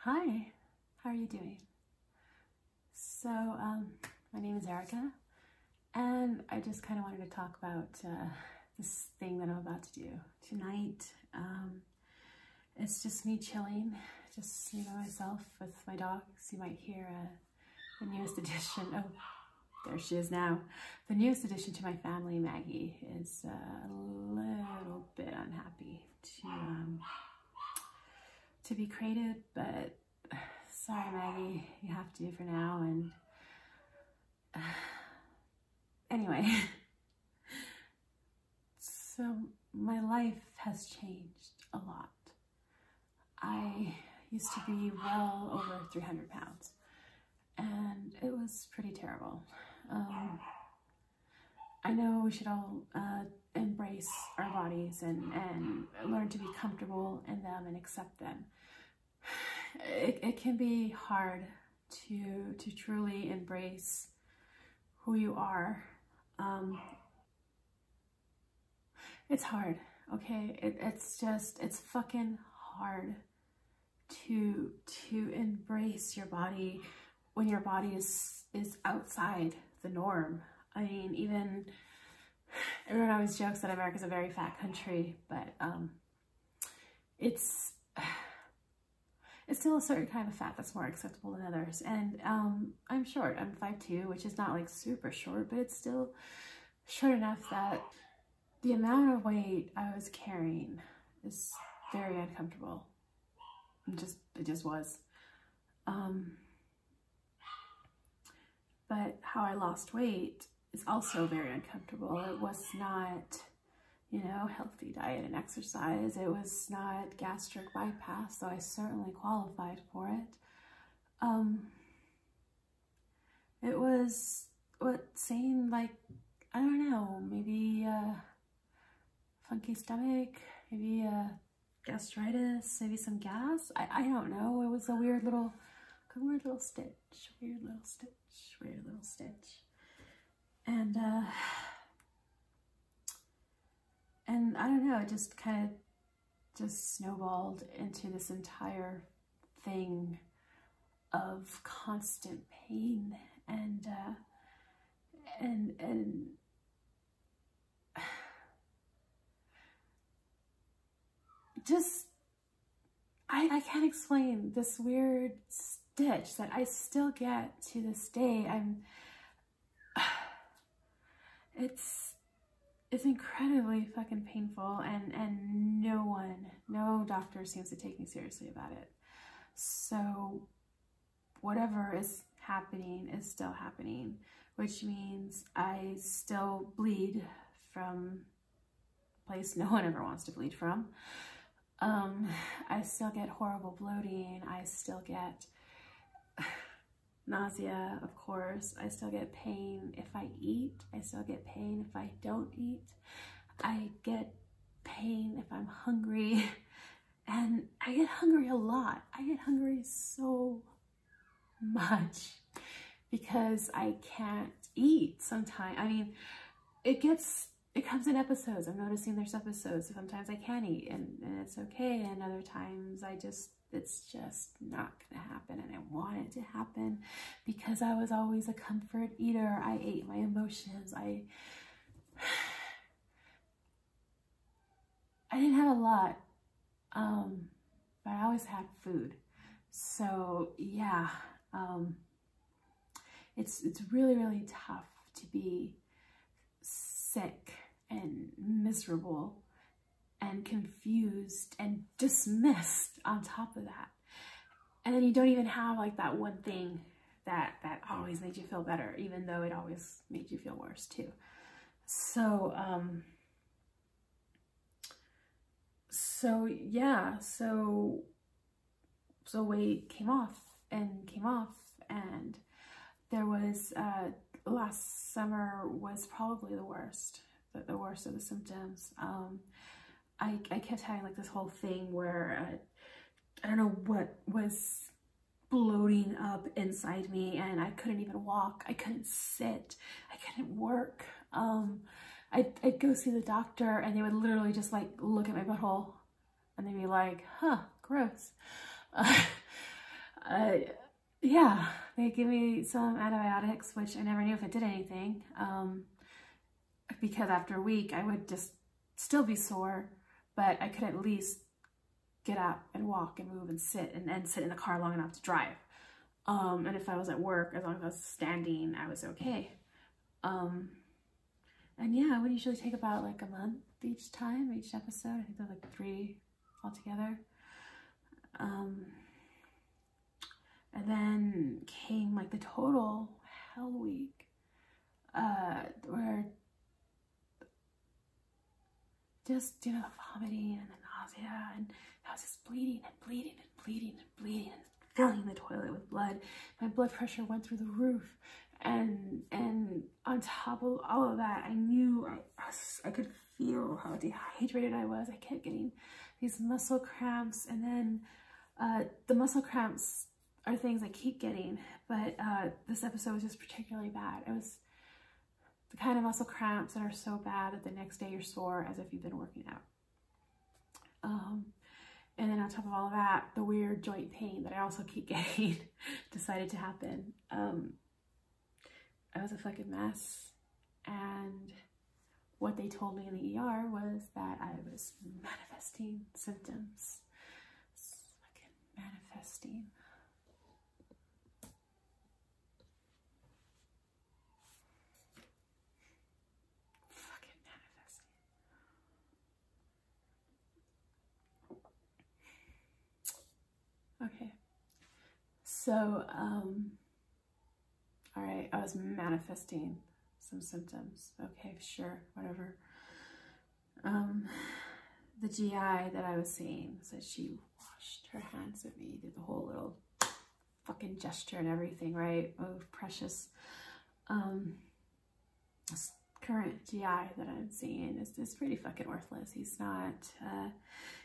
Hi, how are you doing? So, my name is Erica, and I just kind of wanted to talk about this thing that I'm about to do tonight. It's just me chilling, just, myself with my dogs. You might hear the newest addition. Oh, there she is now. The newest addition to my family, Maggie, is a little bit unhappy to be created, but sorry, Maggie, you have to for now. And anyway, so my life has changed a lot. I used to be well over 300 pounds, and it was pretty terrible. I know we should all embrace our bodies and learn to be comfortable in them and accept them. It can be hard to truly embrace who you are. It's hard, okay? It's fucking hard to embrace your body when your body is outside the norm. I mean, even everyone always jokes that America's a very fat country, but it's still a certain kind of fat that's more acceptable than others. And I'm short. I'm 5'2", which is not like super short, but it's still short enough that the amount of weight I was carrying is very uncomfortable. It just was. But how I lost weight is also very uncomfortable. It was not, healthy diet and exercise. It was not gastric bypass, though I certainly qualified for it. It was saying, like, I don't know, maybe funky stomach, maybe gastritis, maybe some gas. I don't know. It was a weird little stitch, weird little stitch. And I don't know, it just kind of just snowballed into this entire thing of constant pain and just, I can't explain this weird stitch that I still get to this day. It's incredibly fucking painful, and no doctor seems to take me seriously about it. So whatever is happening is still happening, which means I still bleed from a place no one ever wants to bleed from. I still get horrible bloating. I still get nausea, of course. I still get pain if I eat. I still get pain if I don't eat. I get pain if I'm hungry. And I get hungry a lot. I get hungry so much because I can't eat sometimes. I mean, it comes in episodes. I'm noticing there's episodes. Sometimes I can eat and it's okay. And other times it's just not gonna happen, and I want it to happen because I was always a comfort eater. I ate my emotions. I didn't have a lot, but I always had food. So yeah, it's really, really tough to be sick and miserable and confused and dismissed on top of that. And then you don't even have like that one thing that always made you feel better, even though it always made you feel worse too. So yeah, so weight came off, and there was last summer was probably the worst of the symptoms. I kept having like this whole thing where I don't know what was bloating up inside me, and I couldn't even walk. I couldn't sit. I couldn't work. I'd go see the doctor, and they would literally just like look at my butthole, and they'd be like, "Huh, gross." yeah, they gave me some antibiotics, which I never knew if it did anything. Because after a week, I would just still be sore, but I could at least get up and walk and move and sit and sit in the car long enough to drive. And if I was at work, as long as I was standing, I was okay. And yeah, I would usually take about like a month each episode. I think they're like 3 altogether. And then came like the total hell week, where just, you know, vomiting and the nausea, and I was just bleeding and bleeding and bleeding and bleeding and filling the toilet with blood. My blood pressure went through the roof. And on top of all of that, I knew I could feel how dehydrated I was. I kept getting these muscle cramps, and then the muscle cramps are things I keep getting, but this episode was just particularly bad. It was the kind of muscle cramps that are so bad that the next day you're sore as if you've been working out. And then on top of all of that, the weird joint pain that I also keep getting decided to happen. I was a fucking mess, and what they told me in the ER was that I was manifesting symptoms. Fucking manifesting. Fucking manifesting. Okay. So, all right, I was manifesting some symptoms. Okay, sure, whatever. The GI that I was seeing said she washed her hands at me, did the whole little fucking gesture and everything, right? Oh, precious. This current GI that I'm seeing is pretty fucking worthless. He's not,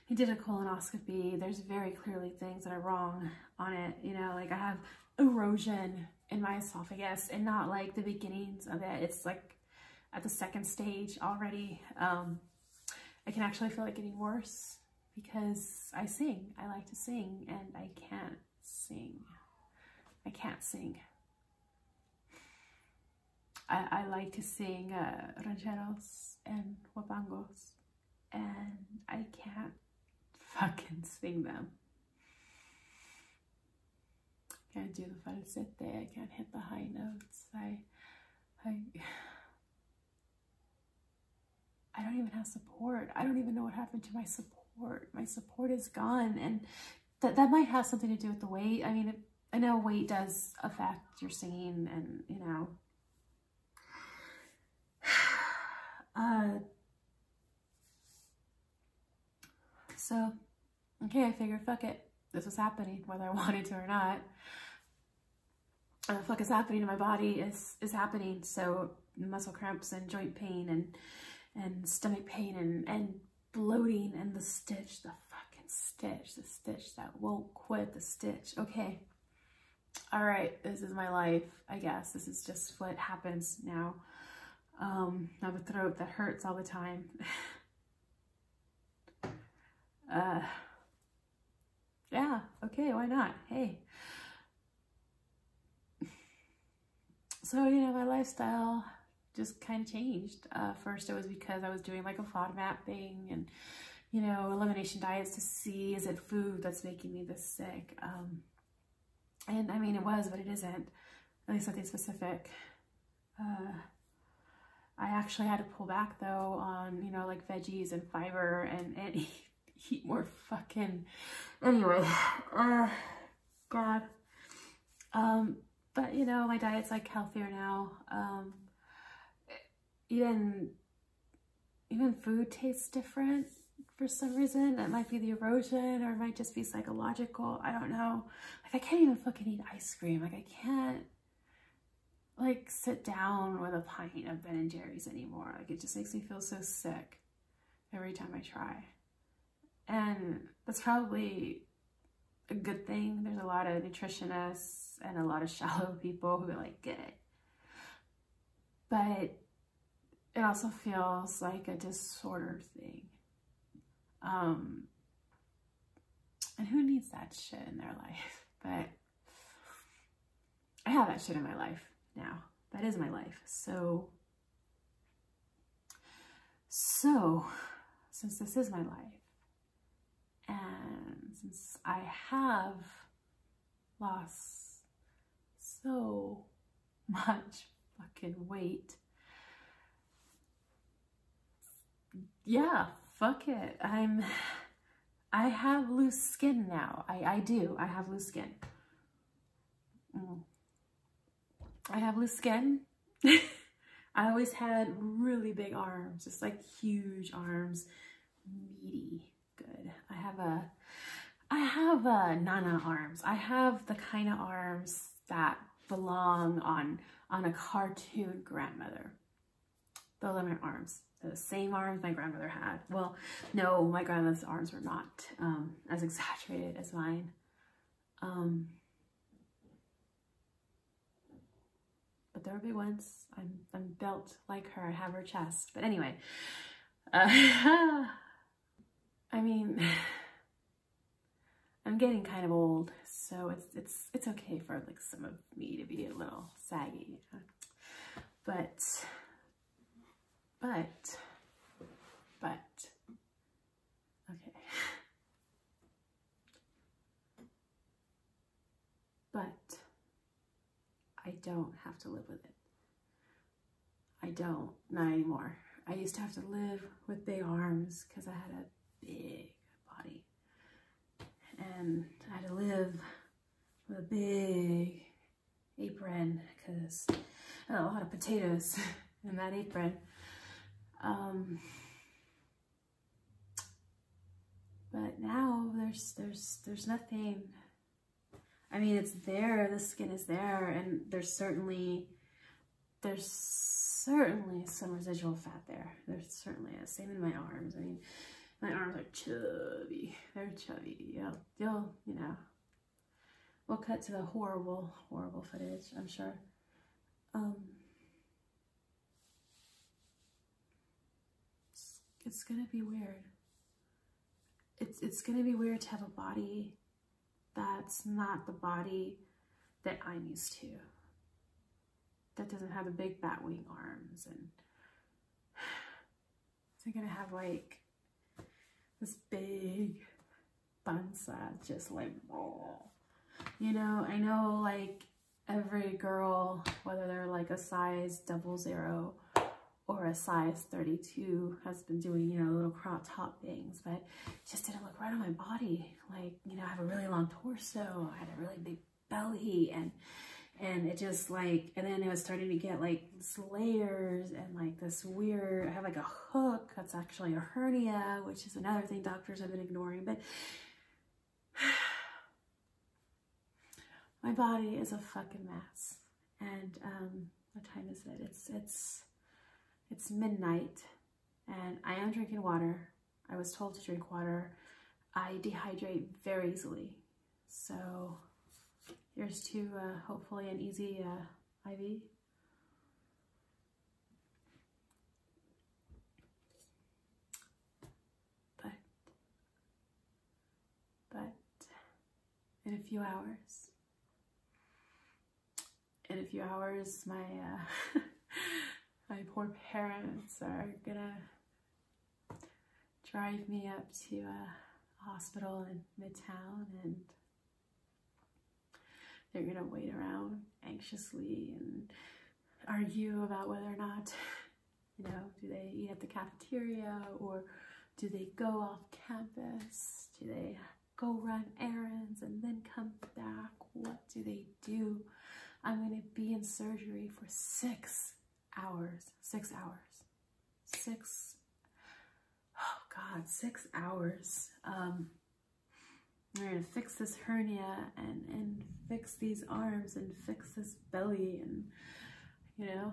he did a colonoscopy. There's very clearly things that are wrong on it. You know, like I have erosion in my esophagus, and not like the beginnings of it. It's like at the 2nd stage already. I can actually feel it getting worse because I sing. I like to sing, and I can't sing. I can't sing. I like to sing rancheros and huapangos, and I can't fucking sing them. Can't do the falsete, I can't hit the high notes. I don't even have support. I don't even know what happened to my support. My support is gone, and that might have something to do with the weight. I mean, I know weight does affect your singing, and you know. So, okay, I figured, fuck it. This was happening, whether I wanted to or not. And the fuck is happening to my body is happening. So muscle cramps and joint pain and stomach pain and bloating and the stitch, the fucking stitch, the stitch that won't quit, the stitch. Okay. All right. This is my life, I guess. This is just what happens now. I have a throat that hurts all the time. Yeah, okay, why not? Hey. So, you know, my lifestyle just kind of changed. First, it was because I was doing like a FODMAP thing and, you know, elimination diets to see, is it food that's making me this sick? And I mean, it was, but it isn't. At least nothing specific. I actually had to pull back though on, you know, like veggies and fiber and eat more fucking, anyway, God. But you know, my diet's like healthier now. Even food tastes different for some reason. That might be the erosion, or it might just be psychological. I don't know. Like I can't even fucking eat ice cream. Like I can't like sit down with a pint of Ben & Jerry's anymore. Like it just makes me feel so sick every time I try. And that's probably a good thing. There's a lot of nutritionists and a lot of shallow people who like get it. But it also feels like a disorder thing. And who needs that shit in their life? But have that shit in my life now. That is my life. So since this is my life, and since I have lost so much fucking weight, yeah, fuck it. I have loose skin now. I do. I have loose skin. I have loose skin. I always had really big arms, just like huge arms, meaty, good. I have Nana arms. I have the kind of arms that belong on a cartoon grandmother. Those are my arms. They're the same arms my grandmother had. Well, no, my grandmother's arms were not as exaggerated as mine. But there were big ones. I'm built like her. I have her chest. But anyway, I mean, I'm getting kind of old, so it's okay for like some of me to be a little saggy. But okay. But I don't have to live with it. I don't, not anymore. I used to have to live with big arms because I had a big body. And I had to live with a big apron because I had a lot of potatoes in that apron. But now there's nothing. I mean, it's there, the skin is there, and there's certainly some residual fat there. There's certainly is. Same in my arms. I mean, my arms are chubby. They're chubby. You'll, you know, we'll cut to the horrible footage, I'm sure. It's gonna be weird. It's gonna be weird to have a body that's not the body that I'm used to. That doesn't have the big bat wing arms, and it's gonna have like this big panza, just like, you know. I know like every girl, whether they're like a size 00 or a size 32, has been doing, you know, little crop top things, but it just didn't look right on my body. Like, you know, I have a really long torso, I had a really big belly, and it just like, and then it was starting to get like layers and like this weird, I have like a hook that's actually a hernia, which is another thing doctors have been ignoring. But my body is a fucking mess. And what time is it? It's midnight, and I am drinking water. I was told to drink water. I dehydrate very easily, so here's to hopefully an easy IV. But in a few hours, my my poor parents are gonna drive me up to a hospital in Midtown, and they're gonna wait around anxiously and argue about whether or not, you know, do they eat at the cafeteria or do they go off campus? Do they go run errands and then come back? What do they do? I'm gonna be in surgery for 6 hours. 6 hours. 6 hours. We're gonna fix this hernia and fix these arms and fix this belly, and, you know,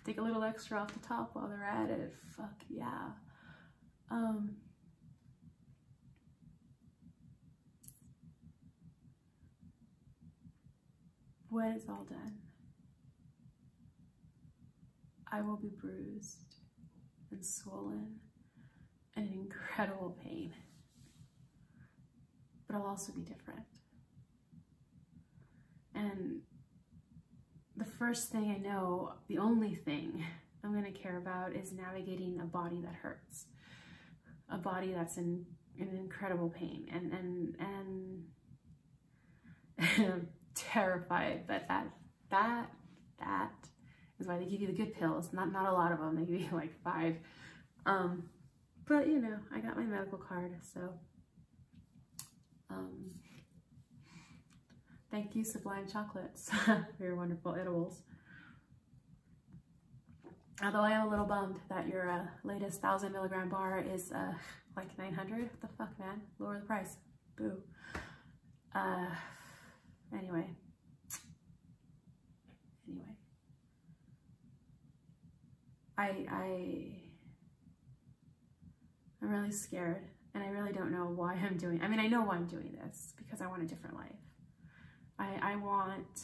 take a little extra off the top while they're at it. Fuck yeah. When it's all done, I will be bruised and swollen and in incredible pain, but I'll also be different. And first thing I know, the only thing I'm going to care about is navigating a body that hurts, a body that's in incredible pain, and I'm terrified. But that is why they give you the good pills. Not a lot of them. They give you like 5. But you know, I got my medical card, so thank you, Sublime Chocolates, for your wonderful edibles. Although I am a little bummed that your latest 1,000 milligram bar is like 900. What the fuck, man? Lower the price. Boo. Anyway. I'm really scared, and I really don't know why I'm doing. I mean, I know why I'm doing this, because I want a different life. I want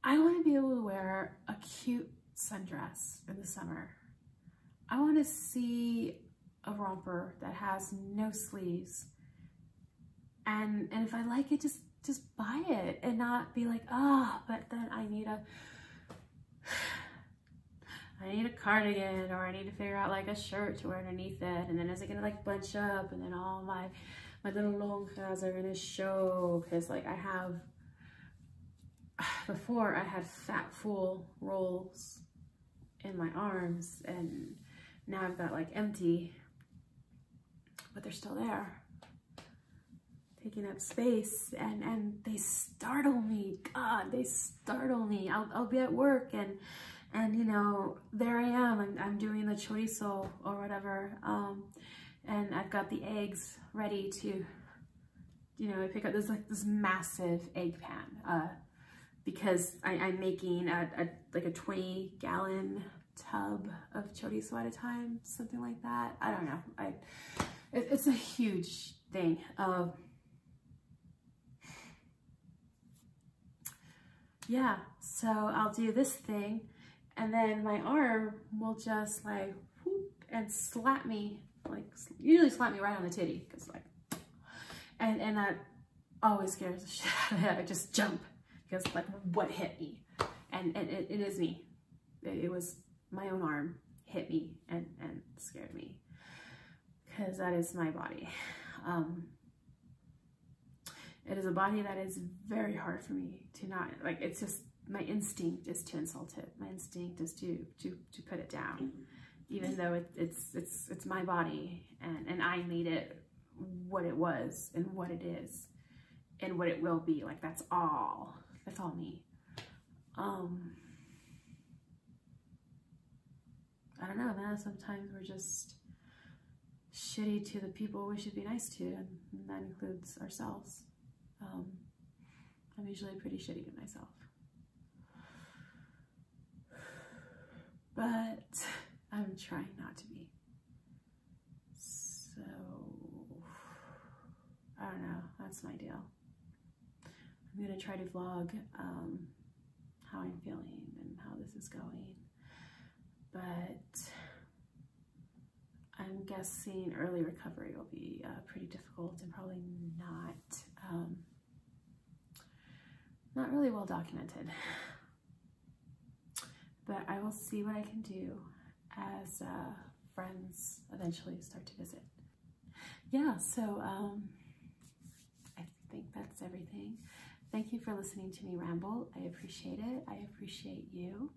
to be able to wear a cute sundress in the summer. I want to see a romper that has no sleeves, and if I like it, just buy it, and not be like, oh, but then I need a cardigan, or I need to figure out like a shirt to wear underneath it, and then is it gonna like bunch up, and then all my little lonjas are gonna show, because like before I had fat full rolls in my arms, and now I've got like empty, but they're still there, taking up space, and they startle me. God, they startle me. I'll be at work, and you know, there I am, I'm doing the chorizo or whatever, and I've got the eggs ready to, you know, I pick up this massive egg pan, because I'm making like a 20-gallon tub of chorizo at a time, something like that. I don't know. It's a huge thing. Yeah, so I'll do this thing, and then my arm will just like whoop, and slap me, like usually slap me right on the titty, because like, and that always scares the shit out of me. I just jump, because like, what hit me? And it is me. It was my own arm hit me and scared me, because that is my body. It is a body that is very hard for me to not, like, it's just, my instinct is to insult it. My instinct is to put it down, even though it's my body, and I made it what it was and what it is and what it will be. Like, that's all me. I don't know, man. Sometimes we're just shitty to the people we should be nice to, and that includes ourselves. I'm usually pretty shitty to myself, but I'm trying not to be. So, I don't know, that's my deal. I'm gonna try to vlog how I'm feeling and how this is going, but I'm guessing early recovery will be pretty difficult, and probably not really well documented. But I will see what I can do as friends eventually start to visit. Yeah, so I think that's everything. Thank you for listening to me ramble. I appreciate it. I appreciate you.